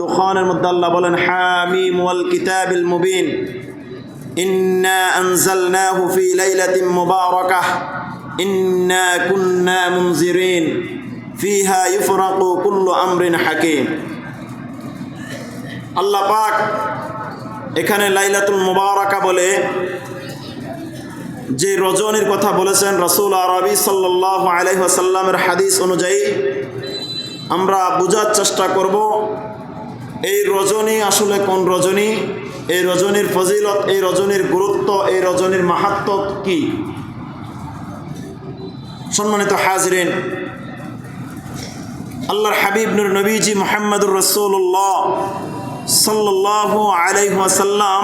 দুখানের মধ্যে আল্লাহ বলেন হামিম ওয়াল কিতাবিল মুবিন ইন্না আনজালনাহু ফি লাইলাতিন মুবারাকাহ ইন্না কুন্না মুনজিরিন ফিহা ইফরাকু কুল্লু আমরিন হাকিম। আল্লাহ পাক এখানে লাইলাতুল মুবারাকা বলে যে রজনীর কথা বলেছেন, রাসূল আরবি সাল্লাল্লাহু আলাইহি ওয়াসাল্লামের হাদিস অনুযায়ী আমরা বোঝার চেষ্টা করব এই রজনী আসলে কোন রজনী, এই রজনীর ফজিলত, এই রজনীর গুরুত্ব, এই রজনীর মাহাত্ম্য কি। সম্মানিত হাজরিন, আল্লাহর হাবিব নূর নবীজি মুহাম্মদুর রাসূলুল্লাহ সাল্লাল্লাহু আলাইহি ওয়াসাল্লাম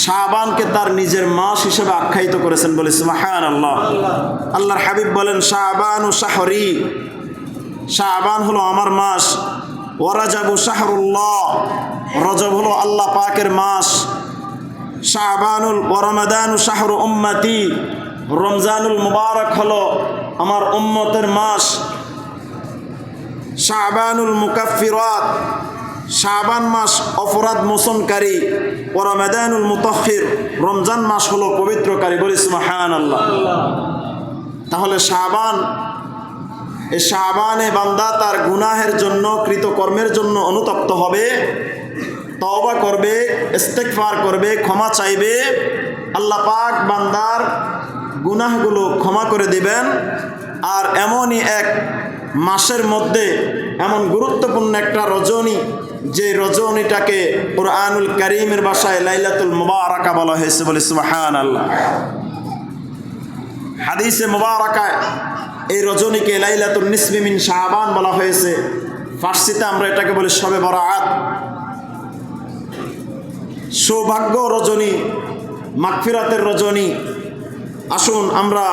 শাবানকে তার নিজের মাস হিসেবে আখ্যায়িত করেছেন বলে সুবহানাল্লাহ। আল্লাহর হাবিব বলেন শাবানু শাহরি, শাবান হলো আমার মাস, ওয়ারাজাবু শাহরুল্লাহ, রজব হলো আল্লাহ পাকের মাস, শাবানুল ওয়ারমাদানু শাহরু উম্মতি, রমজানুল মুবারক হলো আমার উম্মতের মাস, শাবানুল মুকাফফিরাত, শাবান মাস অপরাধ মোচনকারী, ও রমাদানুল মুতাহহির, রমজান মাস হলো পবিত্রকারী। বলি সুবহানাল্লাহ। তাহলে শাবান, এই শাবানে বান্দা তার গুনাহের জন্য, কৃতকর্মের জন্য অনুতপ্ত হবে, তওবা করবে, ইস্তেগফার করবে, ক্ষমা চাইবে, আল্লাহ পাক বান্দার গুনাহগুলো ক্ষমা করে দিবেন। আর এমনই এক মাসের মধ্যে এমন গুরুত্বপূর্ণ একটা রজনী, যে রজনীটাকে কুরআনুল কারীমের ভাষায় লাইলাতুল মুবারাকা বলা হয়েছে। বলে সুবহানাল্লাহ। হাদিসে মুবারাকায় এই রজনীকে লাইলাতুন নিসফি মিন শাবান বলা হয়েছে। ফার্সিতে আমরা এটাকে বলি শবে বরাত, সৌভাগ্য রজনী, মাগফিরাতের রজনী। আসুন আমরা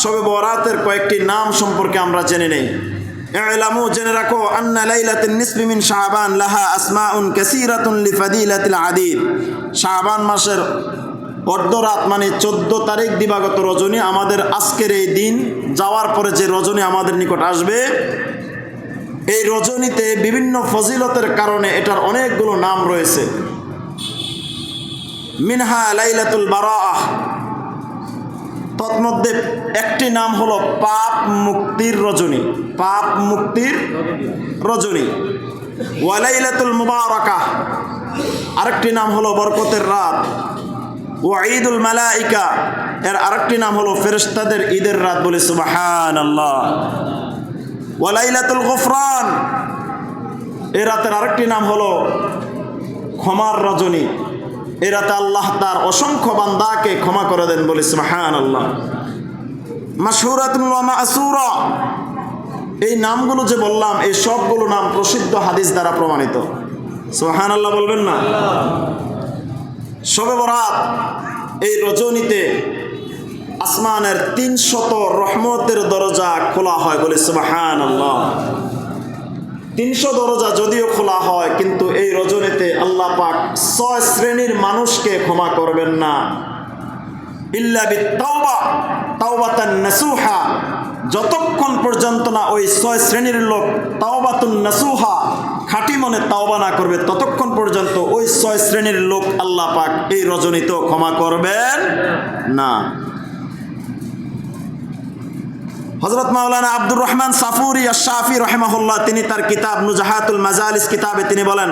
শবে বরাতের কয়েকটি নাম সম্পর্কে আমরা জেনে নেই। ইলামু, জেনে রাখো, আন্না লাইলাতুন নিসফি মিন শাবান লাহা আসমাউন কাসীরাতুন লিফাদিলাতিল আদিদ। শাবান মাসের অর্ধরাত মানে 14 তারিখ দিবাগত রজনী, আমাদের আজকের এই দিন যাওয়ার পরে যে রজনী আমাদের নিকট আসবে, এই রজনীতে বিভিন্ন ফজিলতের কারণে এটার অনেকগুলো নাম রয়েছে। মিনহা লাইলাতুল বারাআহ, তন্মধ্যে একটি নাম হলো পাপ মুক্তির রজনী, পাপ মুক্তির রজনী। ওয়া লাইলাতুল মুবারাকাহ, আরেকটি নাম হলো বরকতের রাত। ওয়া ঈদুল মালাইকা, এর আরেকটি নাম হলো ফেরেশতাদের ঈদের রাত। বলে সুবহানাল্লাহ। ওয়া লাইলাতুল গুফরান, এই রাতের আরেকটি নাম হলো ক্ষমার রজনী। এই রাতে আল্লাহ তার অসংখ্য বান্দাকে ক্ষমা করে দেন। বলে সুবহানাল্লাহ। মাশহুরাতুন ওয়া মাসুরা, এই নামগুলো যে বললাম, এই সবগুলো নাম প্রসিদ্ধ হাদিস দ্বারা প্রমাণিত। সুবহানাল্লাহ বলবেন না? শবে বরাত এই রজনীতে আসমানের 300 রহমতের দরজা খোলা হয়। বলে সুবহানাল্লাহ। 300 দরজা যদিও খোলা হয়, কিন্তু এই রজনীতে আল্লাহ পাক 6 শ্রেণীর মানুষকে ক্ষমা করবেন না। ইল্লা বিত্তাওবা তাওবাতান নাসুহা, যতক্ষণ পর্যন্ত না ওই 6 শ্রেণীর লোক তাওবাতুন নাসুহা, খাঁটি মনে তাওবা না করবে, ততক্ষণ পর্যন্ত ওই 6 শ্রেণীর লোক আল্লাহ পাক এই রজনীতেও ক্ষমা করবেন না। হযরত মাওলানা আব্দুর রহমান সাফুরি আশ-শাফি রাহিমাহুল্লাহ, তিনি তার কিতাব নুজাহাতুল মাজালিস কিতাবে তিনি বলেন,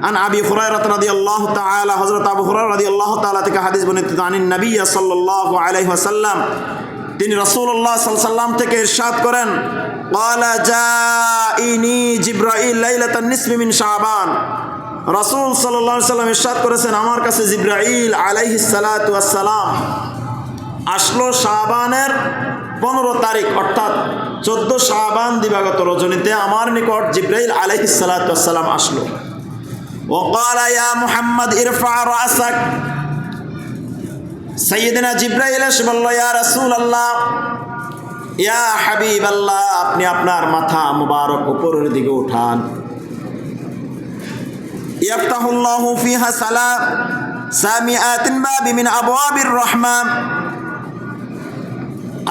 আন আবি হুরায়রা রাদিয়াল্লাহু তাআলা, হযরত আবু হুরায়রা রাদিয়াল্লাহু তাআলা থেকে হাদিস বর্ণিত, আনিন নবী সাল্লাল্লাহু আলাইহি ওয়াসাল্লাম, তিনি রাসূলুল্লাহ সাল্লাল্লাহু আলাইহি ওয়াসাল্লাম থেকে ইরশাদ করেন, ক্বালা জাইনি জিবরাইল লাইলাতান নিসফি মিন শাবান। রাসূল সাল্লাল্লাহু আলাইহি ওয়াসাল্লাম ইরশাদ করেছেন, আমার কাছে জিবরাইল আলাইহিস সালাতু ওয়াস সালাম আসলো শাবানের 15 তারিখ, অর্থাৎ 14 শাবান দিবাগত রজনীতে আমার নিকট জিবরাইল আলাইহিস সালাতু ওয়াস সালাম আসলো। وقال يا محمد ارفع رأسك, সাইয়েদনা জিবরাইল এসে বলল, ইয়া রাসূলুল্লাহ, ইয়া হাবিবাল্লাহ, আপনি আপনার মাথা মুবারক উপরের দিকে উঠান। ইফতাহুল্লাহু ফিহা সামিআতিন বাবি মিন আবওয়াবির রহমান।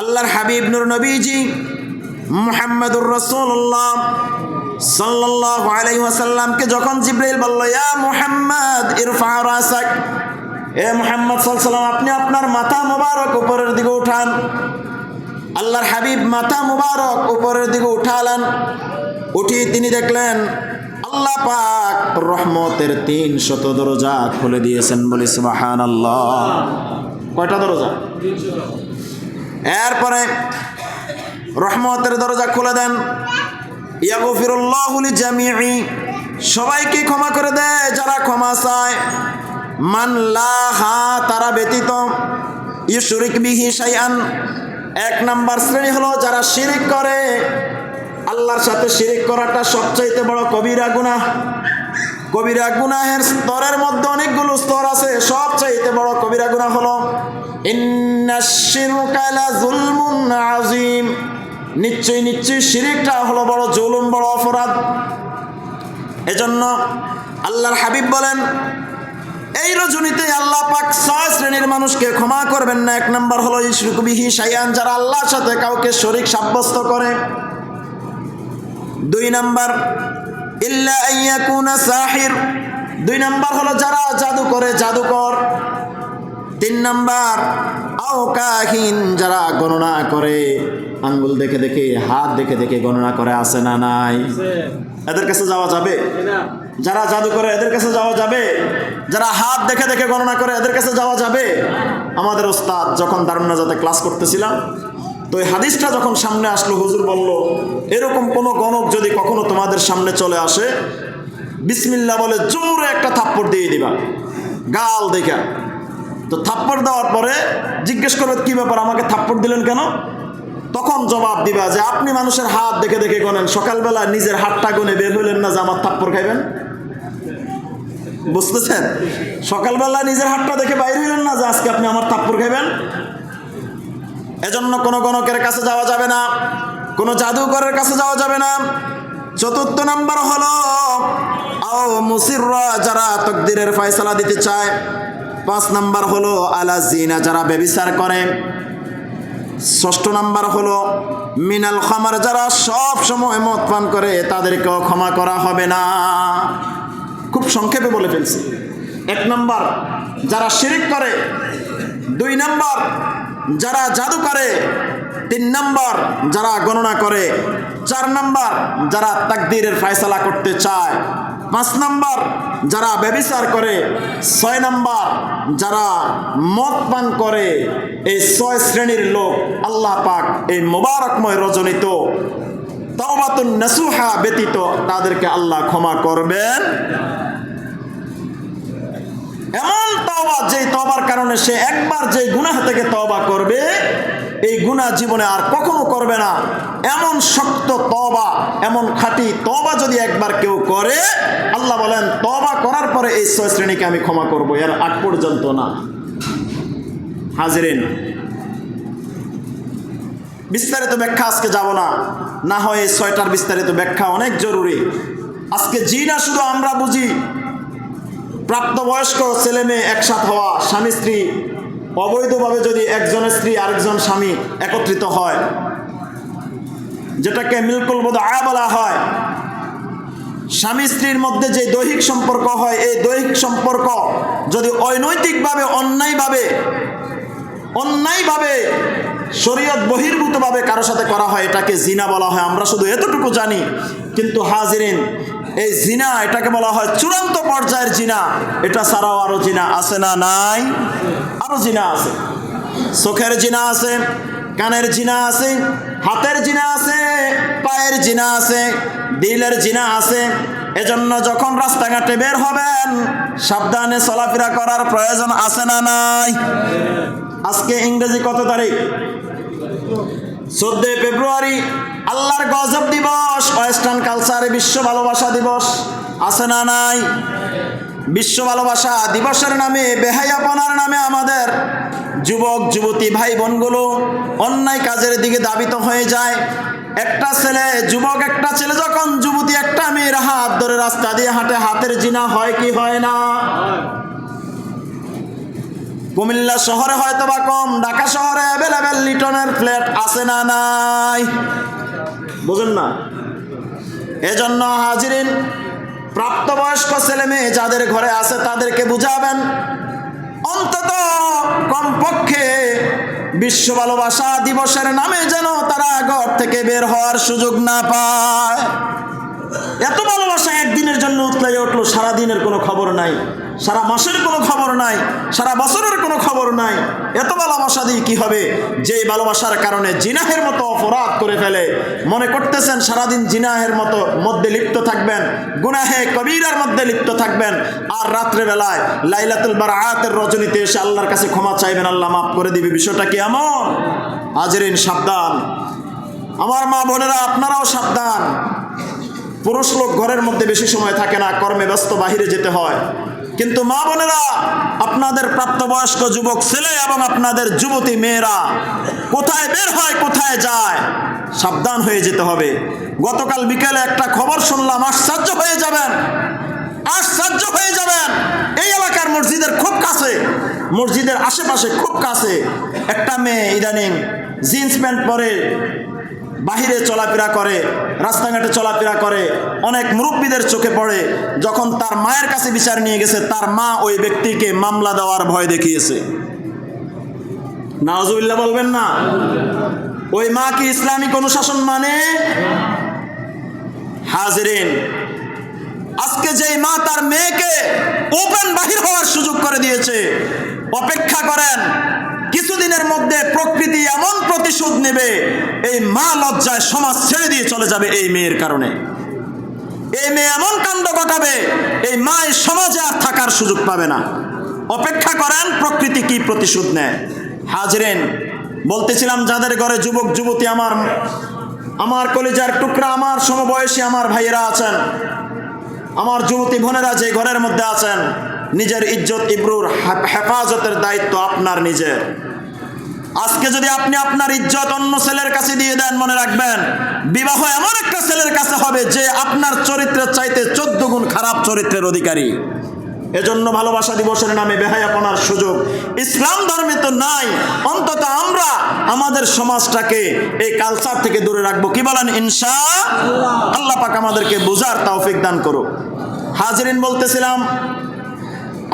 আল্লাহর হাবিব নূর নবীজি মুহাম্মদুর রাসূলুল্লাহ সাল্লাল্লাহু আলাইহি ওয়াসাল্লামকে যখন জিবরাইল বলল, ইয়া মুহাম্মদ ইরফা রাসাক, এ মুহাম্মদ সাল্লাল্লাহু আলাইহি ওয়াসাল্লাম আপনি আপনার মাথা মোবারক উপরের দিকে উঠান। আল্লাহর হাবিব মাথা মোবারক উপরের দিকে উঠালেন। উঠিয়ে তিনি দেখলেন আল্লাহ পাক রহমতের 300 দরজা খুলে দিয়েছেন। বলি সুবহানাল্লাহ। কয়টা দরজা? এরপরে রহমতের দরজা খুলে দেন। ইয়াগফিরুল্লাহু লিজামিঈ, সবাইকে ক্ষমা করে দেয় যারা ক্ষমা চায়। মান লাহা, তারা ব্যতীত। ইউশরিক বিহি শাইআন, 1 নাম্বার শ্রেণী হলো যারা শিরিক করে। আল্লাহর সাথে শিরিক করাটা সবচাইতে বড় কবিরা গুনাহ। কবিরা গুনাহের স্তরের মধ্যে অনেকগুলো স্তর আছে। সবচাইতে বড় কবিরা গুনাহ হলো ইন্নাশ শিরকা লাযুলমুন আযীম, নিশ্চয়ই শিরিকটা হলো বড় জুলুম, বড় অপরাধ। এজন্য আল্লাহর হাবিব বলেন এই রজনীতে আল্লাহ পাক 6 শ্রেণীর মানুষকে ক্ষমা করবেন না। 1 নাম্বার হলো ইশরিকু বিহি শাইআন, যারা আল্লাহর সাথে কাউকে শরীক সাব্যস্ত করে। 2 নাম্বার ইল্লা আইয়াকুনা সাহির, 2 নাম্বার হলো যারা জাদু করে, জাদুকর। 3 নাম্বার আও কাহিন, যারা গণনা করে, আঙ্গুল দেখে দেখে, হাত দেখে দেখে গণনা করে। আছে না নাই? এদের কাছে যাওয়া যাবে? যারা জাদু করে এদের কাছে যাওয়া যাবে? যারা হাত দেখে দেখে গণনা করে এদের কাছে যাওয়া যাবে? আমাদের ওস্তাদ যখন দারুন নাজাতে ক্লাস করতেছিলাম, তো এই হাদিসটা যখন সামনে আসলো, হুজুর বলল এরকম কোনো গণক যদি কখনো তোমাদের সামনে চলে আসে, বিসমিল্লাহ বলে জোরে একটা থাপ্পড় দিয়ে দিবা গাল দেখা। তো থাপ্পড় দেওয়ার পরে জিজ্ঞেস করবে কি ব্যাপার, আমাকে থাপ্পড় দিলেন কেন? তখন জবাব দিবা যে আপনি মানুষের হাত দেখে দেখে গণেন, সকালবেলা নিজের হাতটা গুনে বের হইলেন না যে আমার থাপ্পড় খাইবেন? বুঝতেছেন? সকালবেলা নিজের হাতটা দেখে বাইরে হইলেন না যে আজকে আপনি আমার থাপ্পড় খাইবেন? এজন্য কোনো গণকের কাছে যাওয়া যাবে না, কোনো জাদুকরের কাছে যাওয়া যাবে না। 4 নাম্বার হলো আও মুসিররা, যারা তাকদীরের ফয়সালা দিতে চায়। 5 নাম্বার হলো আলা জিনা, যারা ব্যভিচার করে। 6 নাম্বার হলো মিনাল খামার, যারা সব সময় মদ পান করে, তাদেরকেও ক্ষমা করা হবে না। খুব সংক্ষেপে বলে ফেলছি। 1 নাম্বার যারা শিরিক করে, 2 নাম্বার যারা জাদু করে, 3 নাম্বার যারা গণনা করে, 4 নাম্বার যারা তাকদীরের ফয়সালা করতে চায়, 5 নাম্বার যারা ব্যভিচার করে, 6 নাম্বার যারা মদ পান করে। এই 6 শ্রেণীর লোক আল্লাহ পাক এই মোবারকময় রজনীতে তাওবাতুন নাসুহা ব্যতীত তাদেরকে আল্লাহ ক্ষমা করবেন। এমন তওবা, যেই তওবার কারণে সে একবার যেই গুনাহ থেকে তওবা করবে, এই গুনাহ জীবনে আর কখনো করবে না। এমন শক্ত তওবা, এমন খাঁটি তওবা যদি একবার কেউ করে, আল্লাহ বলেন তওবা করার পরে এই 6 শ্রেণীকে আমি ক্ষমা করব, এর আগ পর্যন্ত না। হাজিরিন, বিস্তারিত ব্যাখ্যা আজকে যাব না, না হয় এই 6টার বিস্তারিত ব্যাখ্যা অনেক জরুরি। আজকে জিনা শুধু আমরা বুঝি প্রাপ্তবয়স্ক ছেলে মেয়ে একসাথ হওয়া, স্বামী স্ত্রী অবৈধভাবে যদি একজনের স্ত্রী আরেকজন স্বামী একত্রিত হয়, যেটাকে মিলকুল বদআ বলা হয়। স্বামী স্ত্রীর মধ্যে যে দৈহিক সম্পর্ক হয়, এই দৈহিক সম্পর্ক যদি অনৈতিকভাবে, অন্যায়ভাবে, শরীয়ত বহির্ভূতভাবে কারো সাথে করা হয়, এটাকে জিনা বলা হয়। আমরা শুধু এতটুকু জানি, কিন্তু হাজিরিন, এই জিনা এটাকে বলা হয় চূড়ান্ত পর্যায়ের জিনা। এটা ছাড়াও আরো জিনা আছে না নাই? আরো জিনা আছে। চোখের জিনা আছে, কানের জিনা আছে, হাতের জিনা আছে, পায়ের জিনা আছে, দিলের জিনা আছে। এজন্য যখন রাস্তাঘাটে বের হবেন সাবধানে চলাফেরা করার প্রয়োজন আছে না নাই? আজকে ইংরেজি কত তারিখ? 14 ফেব্রুয়ারি, আল্লাহর গজব দিবস, ওয়েস্টার্ন কালচারে বিশ্ব ভালোবাসা দিবস আছে না নাই? বিশ্ব ভালোবাসা দিবসের নামে, বেহায়াপনার নামে আমাদের যুবক যুবতী ভাই বোনগুলো অন্যায় কাজের দিকে ধাবিত হয়ে যায়। একটা ছেলে, যুবক একটা ছেলে যখন যুবতী একটা মেয়ের হাত ধরে রাস্তা দিয়ে হাঁটে, হাতের জিনা হয় কি হয় না? কুমিল্লা শহরে হয়তো বা কম, ঢাকা শহরে অ্যাভেলেবেল লিটনের ফ্ল্যাট আছে না নাই? বুঝেন না? এজন্য হাজিরিন, প্রাপ্তবয়স্ক ছেলে মেয়ে যাদের ঘরে আছে তাদেরকে বুঝাবেন, অন্তত কমপক্ষে বিশ্ব ভালোবাসা দিবসের নামে যেন তারা ঘর থেকে বের হওয়ার সুযোগ না পায়। এত ভালোবাসা একদিনের জন্য উতলে উঠলো, সারা দিনের কোনো খবর নাই, সারা মাসের কোনো খবর নাই, সারা বছরের কোনো খবর নাই। এত ভালোবাসা দিয়ে কি হবে? যেই ভালোবাসার কারণে জিনাহের মতো অপরাধ করে ফেলে, মনে করতেছেন সারাদিন জিনাহের মতো মধ্যে লিপ্ত থাকবেন, গুনাহে কবিরার মধ্যে লিপ্ত থাকবেন, আর রাত্রেবেলায় লাইলাতুল বারাআতের রজনীতে এসে আল্লাহর কাছে ক্ষমা চাইবেন, আল্লাহ মাফ করে দিবে। বিষয়টা কি এমন? হাজিরিন, সাবধান। আমার মা বোনেরা, আপনারাও সাবধান। পুরুষ লোক ঘরের মধ্যে বেশি সময় থাকে না, কর্মে ব্যস্ত, বাহিরে যেতে হয়। কিন্তু মা বোনেরা, আপনাদের প্রাপ্তবয়স্ক যুবক ছেলে এবং আপনাদের যুবতী মেয়েরা কোথায় বের হয়, কোথায় যায়, সাবধান হয়ে যেতে হবে। গতকাল বিকেলে একটা খবর শুনলাম, আশ্চর্য হয়ে যাবেন, আশ্চর্য হয়ে যাবেন। এই এলাকার মসজিদের খুব কাছে, মসজিদের আশেপাশে খুব কাছে একটা মেয়ে ইদানিং জিন্স প্যান্ট পরে বাহিরে চলাফেরা করে, রাস্তাঘাটে চলাফেরা করে, অনেক মুরব্বীদের চোখে পড়ে। যখন তার মায়ের কাছে বিচার নিয়ে গেছে, তার মা ওই ব্যক্তিকে মামলা দেওয়ার ভয় দেখিয়েছে। নাউজুবিল্লাহ বলবেন না? ওই মা কি ইসলামিক অনুশাসন মানে? হাজিরিন, আজকে যেই মা তার মেয়েকে ওপেন বাহির হওয়ার সুযোগ করে দিয়েছে, অপেক্ষা করেন, কিছুদিনের মধ্যে প্রকৃতি এমন প্রতিশোধ নেবে, এই মা লজ্জায় সমাজ ছেড়ে দিয়ে চলে যাবে এই মেয়ের কারণে। এই মেয়ে এমন কাণ্ড ঘটাবে, এই মা এই সমাজে আর থাকার সুযোগ পাবে না। অপেক্ষা করেন, প্রকৃতি কি প্রতিশোধ নেয়। হাজিরিন, বলতেছিলাম যাদের ঘরে যুবক যুবতী, আমার কলিজার টুকরা, আমার সমবয়সী আমার ভাইয়েরা আছেন, আমার যুবতী বোনেরা যে ঘরের মধ্যে আছেন, নিজের ইজ্জত ইবরুর হেফাজতের দায়িত্ব আপনার নিজের। আজকে যদি আপনি আপনার ইজ্জত অন্য ছেলের কাছে দিয়ে দেন, মনে রাখবেন বিবাহ এমন একটা ছেলের কাছে হবে যে আপনার চরিত্রের চাইতে 14 গুণ খারাপ চরিত্রের অধিকারী। এজন্য ভালোবাসা দিবসের নামে বেহায়াপনার সুযোগ ইসলাম ধর্মে তো নাই। অন্তত আমরা আমাদের সমাজটাকে এই কালচার থেকে দূরে রাখবো। কি বলেন? ইনশাআল্লাহ। আল্লাহ পাক আমাদেরকে বুঝার তৌফিক দান করুক। হাজিরিন, বলতেছিলাম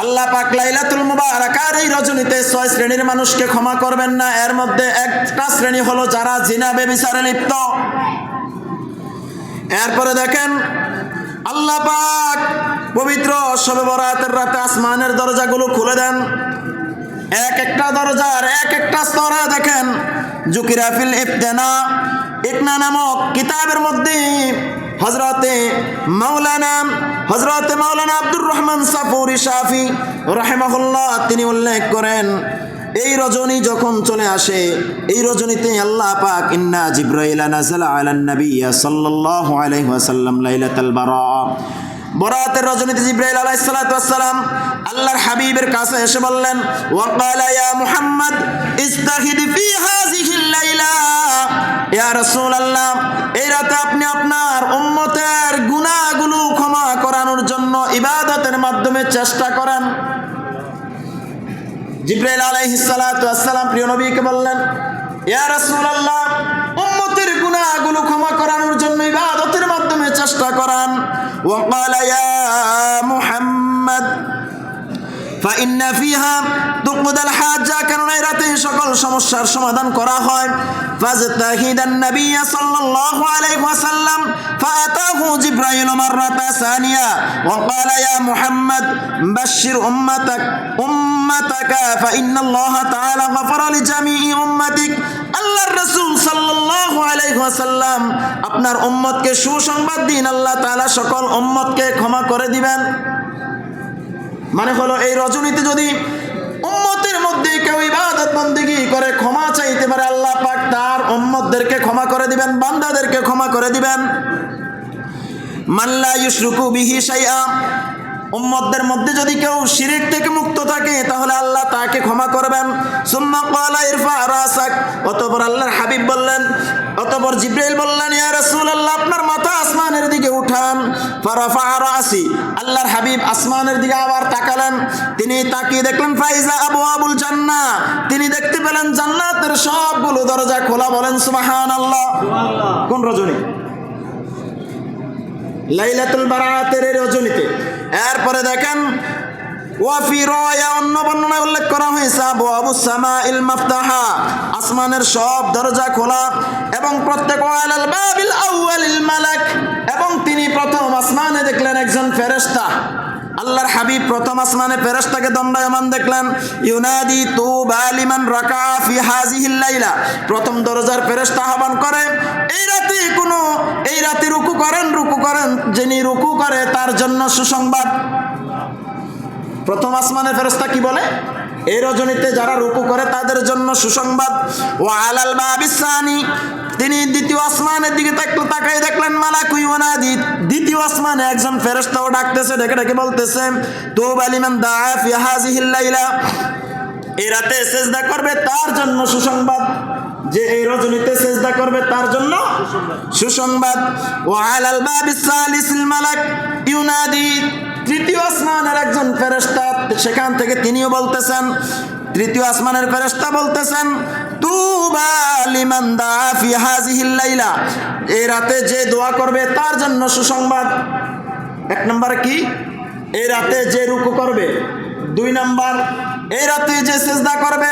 আল্লাহ পাক লাইলাতুল মুবারাকার এই রজনীতে 6 শ্রেণীর মানুষকে ক্ষমা করবেন না। এর মধ্যে একটা শ্রেণী হলো যারা জিনা ব্যভিচারে লিপ্ত। এরপরে দেখেন আল্লাহ পাক পবিত্র শবে বরাতের রাতে আসমানের দরজাগুলো খুলে দেন। এক একটা দরজার এক একটা স্তরে দেখেন যুকিরা ফিল ইকনা নামক কিতাবের মধ্যে হযরতে মাওলানা আব্দুর রহমান সাফুরি শাফি রাহিমাহুল্লাহ তিনি উল্লেখ করেন, এই রজনী যখন চলে আসে, এই রজনীতে আল্লাহ পাক ইন্না জিব্রাইল নাযালা আলান নবী সাল্লাল্লাহু আলাইহি ওয়াসাল্লাম লাইলাতুল বরাতের রজনীতে জিব্রাইল আলাইহিস সালাতু ওয়াস সালাম আল্লাহর হাবিবের কাছে এসে বললেন, ওয়াকালা ইয়া মুহাম্মদ ইস্তাহিদ ফি হাযিহিল লাইলা, ইয়া রাসূলুল্লাহ এই রাতে আপনি আপনার উম্মতের গুনাহগুলো ক্ষমা করানোর জন্য ইবাদতের মাধ্যমে চেষ্টা করেন। জিব্রাইল আলাইহিস সালাতু ওয়াস সালাম প্রিয় নবীকে বললেন, ইয়া রাসূলুল্লাহ উম্মতের গুনাহগুলো ক্ষমা করানোর জন্য ইবাদতের মাধ্যমে চেষ্টা করেন। وقال يا محمد فإن فيها تقضى الحاجة, কারণ এই রাতে সকল সমস্যার সমাধান করা হয়। فاجتهد النبي صلى الله عليه وسلم فأتاه جبريل مرة ثانية وقال يا محمد بشر أمتك فإن الله تعالى غفر لجميع أمتك. আল্লাহর রাসূল সাল্লাল্লাহু আলাইহি ওয়াসাল্লাম আপনার উম্মতকে সুসংবাদ দিন, আল্লাহ তাআলা সকল উম্মতকে ক্ষমা করে দিবেন। মানে হলো এই রজনীতে যদি উম্মতের মধ্যে কেউ ইবাদত বন্দেগী করে ক্ষমা চাইতে পারে, আল্লাহ পাক তার উম্মতদেরকে ক্ষমা করে দিবেন, বান্দাদেরকে ক্ষমা করে দিবেন। মান লা ইউশরিকু বিহি শাইআ, উম্মতদের মধ্যে যদি কেউ শিরক থেকে মুক্ত থাকে তাহলে আল্লাহ তাকে ক্ষমা করবেন। সুম্মা ক্বালা ইরফা রাসাক, অতঃপর আল্লাহর হাবিব বললেন, অতঃপর জিবরাইল বললেন, ইয়া রাসূলুল্লাহ আপনার মাথা আসমানের দিকে উঠান। ফারাফা রাসি, আল্লাহর হাবিব আসমানের দিকে আবার তাকালেন। তিনি তাকিয়ে দেখলেন ফাইজা আবওয়াবুল জান্নাহ, তিনি দেখতে পেলেন জান্নাতের সবগুলো দরজা খোলা। বলেন সুবহানাল্লাহ। কোন রজনী? লাইলাতুল বারাতের এই রজনীতে। এরপরে দেখেন ওয়াফি রায়া, অন্য বর্ণনায় উল্লেখ করা হয়েছে আবওয়াবুস সামাইল মাফতাহা, আসমানের সব দরজা খোলা এবং প্রত্যেক আলাল বাবিল আউয়ালিল মালাক, এবং তিনি প্রথম আসমানে দেখলেন একজন ফেরেশতা। আল্লাহর হাবিব প্রথম আসমানে ফেরেশতাকে দণ্ডায়মান দেখলেন। ইউনাদি তুবা লিমান রাকা ফি হাযিহিল লাইলা, প্রথম দরজার ফেরেশতা আহ্বান করে এই রাতে রুকু করেন, যিনি রুকু করে তার জন্য সুসংবাদ। প্রথম আসমানের ফেরেশতা কি বলে? এই রজনীতে যারা রুকু করে তাদের জন্য সুসংবাদ। ওয়া আলাল বাবিস সানি, তিনি দ্বিতীয় আসমানের দিকে তাকাই দেখলেন মালাকু ইউনাদি, দ্বিতীয় আসমানে একজন ফেরেশতাও ডাকতেছে, ডেকে বলতেছে তুবা লিমান দাআ ফি হাযিহিল লাইলা, এই রাতে সিজদা করবে তার জন্য সুসংবাদ, যে এই রজনীতে সিজদা করবে তার জন্য সুসংবাদ। ওয়া আলাল বাবিস সালিসিল মালাক ইউনাদি, তৃতীয় আসমানের একজন ফেরেশতা সেখান থেকে তিনিও বলতেছেন, তৃতীয় আসমানের ফেরেশতা বলতেছেন তুবা লিমান দাআ ফি হাযিহিল লাইলা, এই রাতে যে দোয়া করবে তার জন্য সুসংবাদ। এক নম্বর কি? এই রাতে যে রুকু করবে। দুই নম্বর এই রাতে যে সিজদা করবে।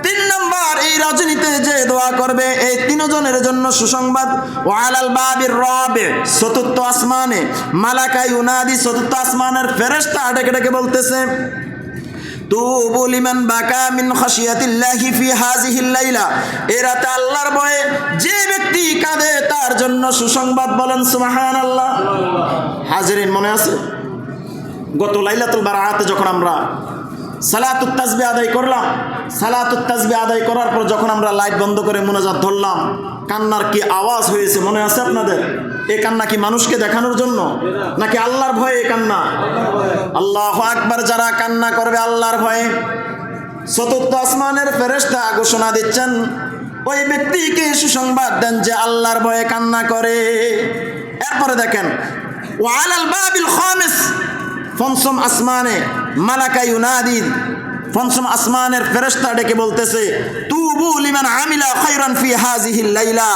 তিন নম্বর এই রজনীতে যে দোয়া করবে। এই তিনজনের জন্য সুসংবাদ। ওয়া আলাল বাবির রাবি, চতুর্থ আসমানে মালাকা ইউনাদি, চতুর্থ আসমানের ফেরেশতা ডেকে বলতেছে তুবু লিমান বাকা মিন খাশিয়াতিল্লাহি ফি হাযিহিল লাইলা, এই রাতে আল্লাহর ভয়ে যে ব্যক্তি কাঁদে তার জন্য সুসংবাদ। বলেন সুবহানাল্লাহ। হাজিরিন, মনে আছে গত লাইলাতুল বারাতে যখন আমরা সালাতুত তাসবিহ আদায় করলাম, সালাতুত তাসবিহ আদায় করার পর যখন আমরা লাইট বন্ধ করে মুনাজাত ধরলাম, কান্নার কি আওয়াজ হয়েছে মনে আছে আপনাদের? এই কান্না কি মানুষকে দেখানোর জন্য নাকি আল্লাহর ভয়ে এই কান্না? আল্লাহু আকবার। যারা কান্না করবে আল্লাহর ভয়ে, চতুর্থ আসমানের ফেরেশতা ঘোষণা দিচ্ছেন ওই ব্যক্তিকে সুসংবাদ দেন যে আল্লাহর ভয়ে কান্না করে। এরপরে দেখেন ওয়া আলাল বাবিল খামিস, পঞ্চম আসমানে মালাকা ইউনাদি, পঞ্চম আসমানের ফেরেশতা ডেকে বলতেছে তুবু লিমান আমিলা খায়রান ফি হাযিহিল লাইলা,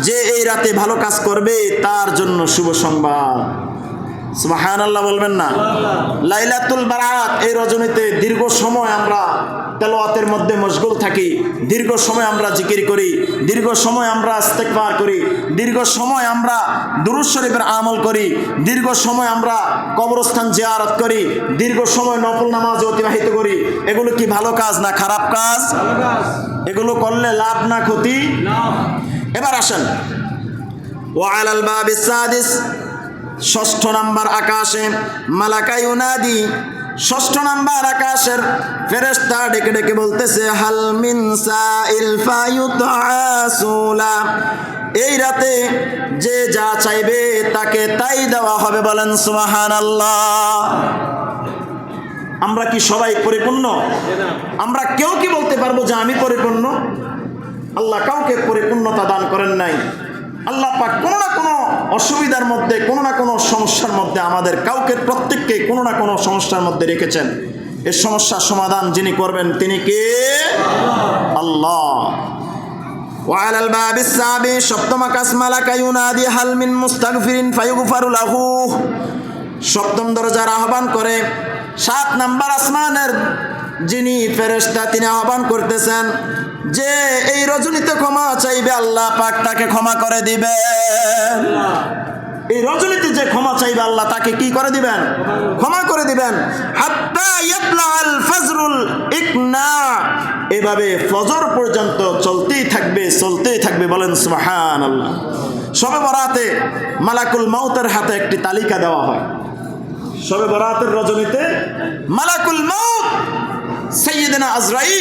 যে এই রাতে ভালো কাজ করবে তার জন্য শুভ সংবাদ। সুবহানাল্লাহ বলবেন না? লাইলাতুল বারাত এই রজনীতে দীর্ঘ সময় আমরা তেলাওয়াতের মধ্যে মশগুল থাকি, দীর্ঘ সময় আমরা জিকির করি, দীর্ঘ সময় আমরা ইস্তেগফার করি, দীর্ঘ সময় আমরা দুরূদ শরীফের আমল করি, দীর্ঘ সময় আমরা কবরস্থান জিয়ারত করি, দীর্ঘ সময় নফল নামাজ অতিবাহিত করি। এগুলো কি ভালো কাজ না খারাপ কাজ? এগুলো করলে লাভ না ক্ষতি? এবার আসেন ওয়া আলাল বাবিস সাদিস, ষষ্ঠ নাম্বার আকাশে মালাকা ইউনাদি, ষষ্ঠ নাম্বার আকাশের ফেরেশতা ডেকে বলতেছে হাল মিন সাইল ফায়ুতাসুলা, এই রাতে যে যা চাইবে তাকে তাই দেওয়া হবে। বলেন সুবহানাল্লাহ। আমরা কি সবাই পরিপূর্ণ? আমরা কেউ কি বলতে পারবো যে আমি পরিপূর্ণ? আল্লাহ কাউকে পরিপূর্ণতা দান করেন নাই। আল্লাহ পাক কোনো না কোনো অসুবিধার মধ্যে, কোনো না কোনো সমস্যার মধ্যে আমাদের কাউকে প্রত্যেককে কোনো না কোনো সমস্যার মধ্যে রেখেছেন। এই সমস্যার সমাধান যিনি করবেন তিনি কে? আল্লাহ। ওয়া আলাল বাবিস সাবি, সপ্তম আকাশ মালাকা ইউনাদি হাল মিন মুস্তাগফিরিন ফায়ুগফারু লাহু, সপ্তম দরজার আহ্বান করে। সাত নাম্বার আসমানের যিনি ফেরেশতা তিনি আহ্বান করতেছেন যে এই রজনীতে ক্ষমা চাইবে আল্লাহ পাক তাকে ক্ষমা করে দিবেন। এই রজনীতে যে ক্ষমা চাইবে আল্লাহ তাকে কি করে দিবেন? ক্ষমা করে দিবেন। হাত্তা ইয়াতলাল ফজরুল ইকনা, এভাবে ফজর পর্যন্ত চলতেই থাকবে। বলেন সুবহানাল্লাহ। শবে বরাতে মালাকুল মাউতের হাতে একটি তালিকা দেওয়া হয়। শবে বরাতের রজনীতে মালাকুল মাউত সাইয়্যিদনা আজরাইল